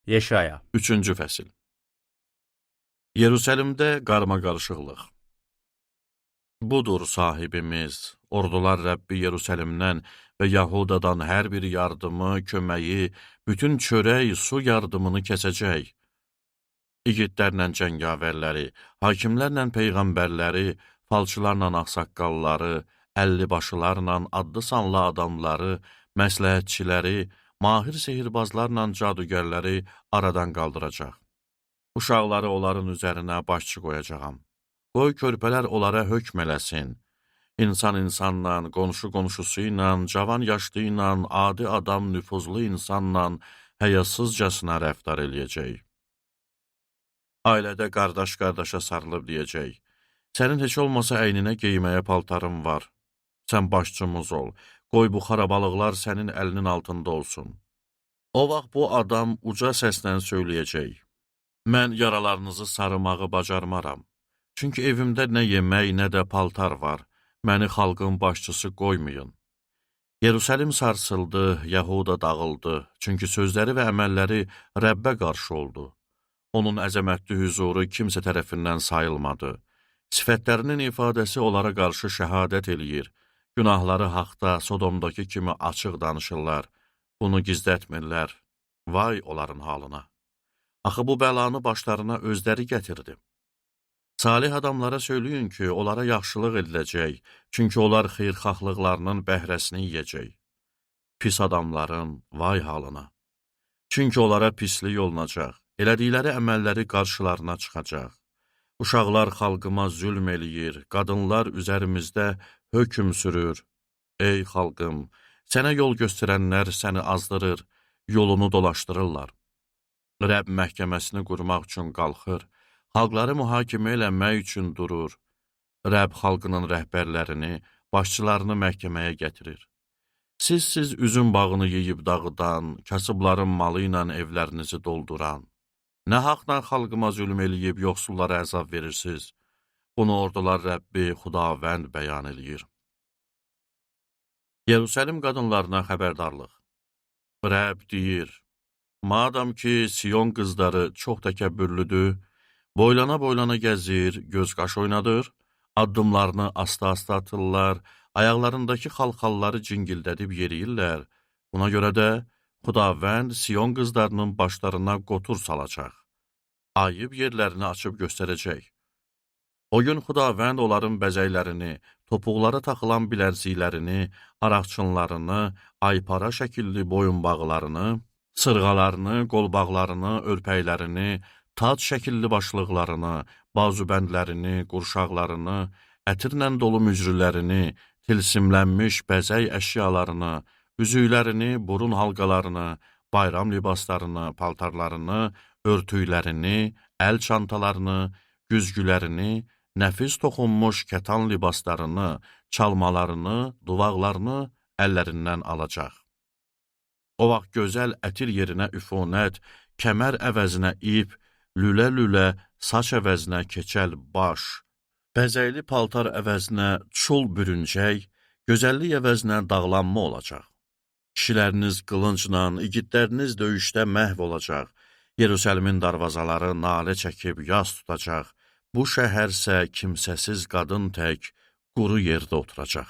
Yeşaya. 3-cü fəsil. Yerusəlimdə qarmaqarışıqlıq. Budur sahibimiz, ordular Rəbbi Yerusəlimdən və Yahudadan hər bir yardımı, köməyi, bütün çörək, su yardımını kəsəcək. İgidlərlə cəngavərləri, hakimlərlə peyğəmbərləri, falçılarla ağsaqqalları, əllibaşılarla adlı sanlı adamları, məsləhətçiləri, mahir sehirbazlarla cadugərləri aradan qaldıracaq. Uşaqları onların üzərinə başçı qoyacağam. Qoy körpələr onlara hökm eləsin. İnsan insanla, qonşu qonşusu ilə, cavan yaşlı ilə, adi adam nüfuzlu insanla həyasızcasına rəftar eləyəcək. Ailədə qardaş qardaşa sarılıb deyəcək, sənin heç olmasa əyninə geyməyə paltarın var. Sən başçımız ol, qoy bu xarabalıqlar sənin əlinin altında olsun. O vaxt bu adam uca səslə söyləyəcək, mən yaralarınızı sarımağı bacarmaram. Çünki evimdə nə yemək, nə də paltar var. Məni xalqın başçısı qoymayın. Yerusəlim sarsıldı, Yahuda dağıldı. Çünki sözləri və əməlləri Rəbbə qarşı oldu. Onun əzəmətli hüzuru kimsə tərəfindən sayılmadı. Sifətlərinin ifadəsi onlara qarşı şəhadət eləyir. Günahları haqda Sodomdakı kimi açıq danışırlar. Bunu gizlətmirlər. Vay onların halına. Axı bu bəlanı başlarına özləri gətirdi. Salih adamlara söyləyin ki, onlara yaxşılıq ediləcək, çünki onlar xeyirxahlıqlarının bəhrəsini yiyəcək. Pis adamların vay halına. Çünki onlara pislik olunacaq, elədikləri əməlləri qarşılarına çıxacaq. Uşaqlar xalqıma zülm eləyir, qadınlar üzərimizdə hökm sürür. Ey xalqım, sənə yol göstərənlər səni azdırır, yolunu dolaşdırırlar. Rəbb məhkəməsini qurmaq üçün qalxır, xalqları mühakimə eləmək üçün durur. Rəbb xalqının rəhbərlərini, başçılarını məhkəməyə gətirir. Siz üzüm bağını yeyib dağıdan, kasıbların malı ilə evlərinizi dolduran, nə haqla xalqıma zülm eləyib yoxsullara əzab verirsiniz? Bunu ordular Rəbbi Xudavənd bəyan eləyir. Yerusəlim qadınlarına xəbərdarlıq. Rəbb deyir, madam ki, Siyon qızları çox təkəbbürlüdür, boylana gəzir, göz qaş oynadır, addımlarını asta-asta atırlar, ayaqlarındakı xalxalları cingildədib yeriyirlər. Buna görə də Xudavənd Siyon qızlarının başlarına qotur salacaq. Ayıb yerlərini açıb göstərəcək. O gün Xudavənd onların bəzəklərini, topuqlara taxılan bilərziklərini, araqçınlarını, aypara şəkilli boyunbağlarını, sırğalarını, qolbaqlarını, örpəklərini, tac şəkilli başlıqlarını, bazubəndlərini, qurşaqlarını, ətirlə dolu mücrülərini, tilsimlənmiş bəzək əşyalarını, üzüklərini, burun halqalarını, bayram libaslarını, paltarlarını, örtüklərini, əl çantalarını, güzgülərini, nəfis toxunmuş kətan libaslarını, çalmalarını, duvaqlarını əllərindən alacaq. O vaxt gözəl ətir yerinə üfunət, kəmər əvəzinə ip, lülə-lülə saç əvəzinə keçəl baş, bəzəkli paltar əvəzinə çul bürüncək, gözəllik əvəzinə dağlanma olacaq. Kişiləriniz qılıncla, igidləriniz döyüşdə məhv olacaq. Yerusəlimin darvazaları nalə çəkib yas tutacaq. Bu şəhərsə kimsəsiz qadın tək quru yerdə oturacaq.